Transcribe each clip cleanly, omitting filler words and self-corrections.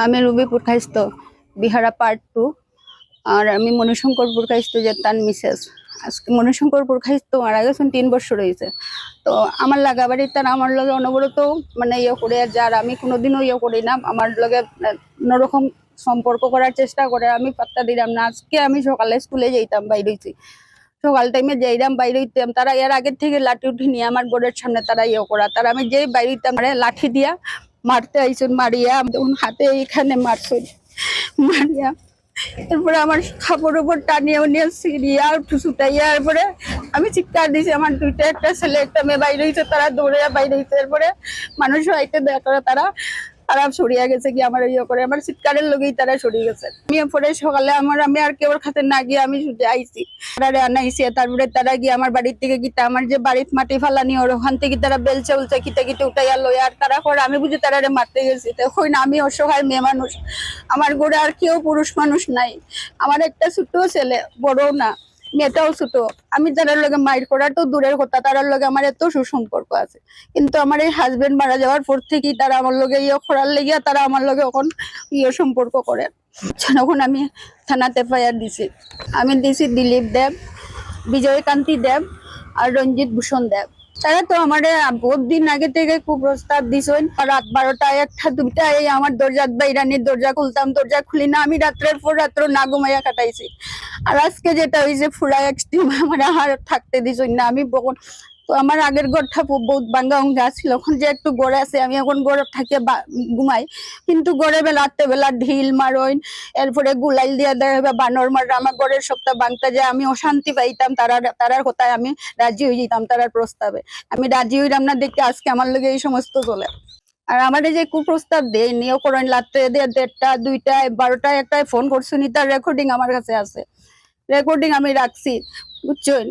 আমি রুবিপুর খাইস্ত বিহারা পার্ট 2 আর আমি মনুশঙ্করপুর খাইস্ত যে তান মিসেস আজকে মনুশঙ্করপুর খাইস্ত মারা গেছেন 3 বছর হয়েছে। তো আমার লাগা বাড়ির তার আমার লগে অনবরত মানে ইয়ে করে যার আমি কোনোদিনও ইয়ে করি না, আমার লগে অন্যরকম সম্পর্ক করার চেষ্টা করে, আমি পাত্তা দিলাম না। আজকে আমি সকালে স্কুলে যাইতাম, বাইরে হইছি সকাল টাইমে যাইতাম, বাইরে হইতাম, তারা এর আগের থেকে লাঠি উঠি নিয়ে আমার গোড়ের সামনে তারা ইয়ে করা, তারা আমি যেই বাইরে হইতাম লাঠি দিয়া মারতে আইসুন, মারিয়া হাতে এইখানে মারছুন মারিয়া, এরপরে আমার খাপড় উপর টানিয়ে নিয়ে সিরিয়া ছুটাইয়া, এরপরে আমি চিৎকার দিয়েছি। আমার দুইটা, একটা ছেলে একটা মেয়ে বাইরে হয়েছে, তারা দৌড়ে বাইরে হয়েছে। এরপরে মানুষ হইতে দেয়া করে তারা তারা সরিয়া গেছে কি আমার ইয়ে করে, আমার চিৎকারের লগেই তারা সরিয়ে গেছে। আমি পরে সকালে আমি আর কেউ খাতে না গিয়ে আমি আইছি, তারা আনাইছি। তারপরে তারা গিয়ে আমার বাড়ির থেকে গিয়ে আমার যে বাড়ির মাটি ফালানি ওর ওখান থেকে তারা বেলচা উলচা খিতে খিতে উঠাইয়া লই, আর তারা পরে আমি বুঝি তারা মারতে গেছি। তখন আমি অসহায় মেয়ে মানুষ, আমার ঘরে আর কেউ পুরুষ মানুষ নাই, আমার একটা ছোট ছেলে, বড়ও না, মেয়েটাও ছোট। আমি তারার লগে মাইর করা তো দূরের কথা, তারার লগে আমার এত সুসম্পর্ক আছে, কিন্তু আমার এই হাজবেন্ড মারা যাওয়ার পর থেকেই তারা আমার লগে ইয়ে করার লেগিয়া তারা আমার লগে এখন ইয়ে সম্পর্ক করে। তখন আমি থানাতে এফআইআর দিছি। আমি দিছি দিলীপ দেব, বিজয়কান্তি দেব আর রঞ্জিত ভূষণ দেব। তারা তো আমার বহুত দিন আগে থেকে কুপ্রস্তাব দিছেন। রাত 12টা 1টা 2টায় আমার দরজার বাইরানির দরজা খুলতাম, দরজা খুলি না, আমি রাত্রের পর রাত্র না ঘুমাইয়া কাটাইছি। আর আজকে যেটা হয়েছে ফুরা এক্সট্রিম, আমার আর থাকতে দিছেন না। আমি তো আমার আগের ঘরটা বহুত ভাঙ্গা ভাঙ্গা ছিল, এখন যে একটু গড়ে আছে, আমি এখন গড়ে থাকিয়ে ঘুমাই, কিন্তু গড়ে রাত্রে বেলা ঢিল মারইন, এরপরে গুলাইল দিয়া দেয় বানর মার আমার গড়ের সপ্তাহ ভাঙতে যায়। আমি অশান্তি পাইতাম, তারার কথায় আমি রাজি হয়ে যেতাম, তারার প্রস্তাবে আমি রাজি হইলাম না দেখে আজকে আমার লগে এই সমস্ত চলে। আর আমার এই যে কুপ্রস্তাব দেয় নিয়েও করেন, রাত্রে 1টা 2টায় 12টায় 1টায় ফোন করছুনি, তার রেকর্ডিং আমার কাছে আছে, রেকর্ডিং আমি রাখছি, বুঝছেন।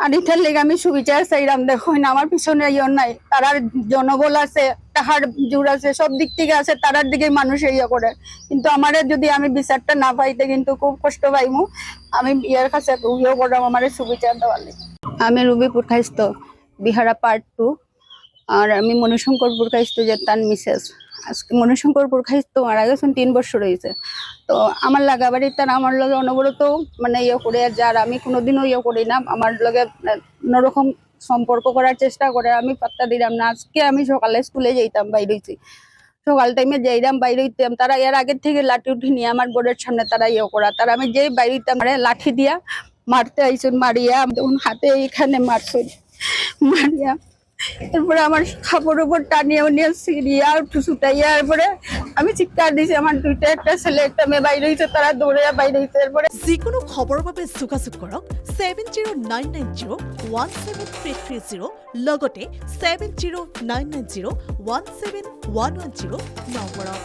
আর এটার লেগে আমি সুবিচার চাইলাম। দেখুন আমার পিছনে ইয়ে নাই, তারার জনবল আছে, তাহার জোর আছে, সব দিক থেকে আছে, তারার দিকে মানুষ ইয়ে করে, কিন্তু আমার যদি আমি বিচারটা না পাইতে কিন্তু খুব কষ্ট পাইমু। আমি ইয়ার কাছে ইয়ে করলাম আমার সুবিচার দেওয়ার লেগে। আমি রুবিপুর খাইস্ত বিহারা পার্ট 2 আর আমি মনুশঙ্করপুর খাইস্ত যে তান মিসেস আজকে মনুশঙ্করপুর খাইস্ত মারা গেছেন 3 বছর হয়েছে। তো আমার লাগা বাড়ির তার আমার লগে অনবরত মানে ইয়ে করে যার আমি কোনোদিনও ইয়ে করি না, আমার লগে অন্যরকম সম্পর্ক করার চেষ্টা করে, আমি পাত্তা দিলাম না। আজকে আমি সকালে স্কুলে যাইতাম, বাইরে হইছি সকাল টাইমে যাইতাম, বাইরে হইতাম, তারা এর আগের থেকে লাঠি উঠি নিয়ে আমার গোড়ের সামনে তারা ইয়ে করা, তারা আমি যেই বাইরে হইতাম লাঠি দিয়া মারতে আইসুন, মারিয়া হাতে এইখানে মারছুন মারিয়া, এরপরে আমার খাপড় উপর টানিয়ে নিয়ে সিরিয়া ছুটাইয়া, এরপরে আমি চিৎকার দিয়েছি। আমার দুইটা, একটা ছেলে একটা মেয়ে বাইরে হয়েছে, তারা দৌড়ে বাইরে হয়েছে। এরপরে যিকোনো খবৰৰ বাবে যোগাযোগ কৰক 7099017330 লগতে 7099017110 নম্বৰত।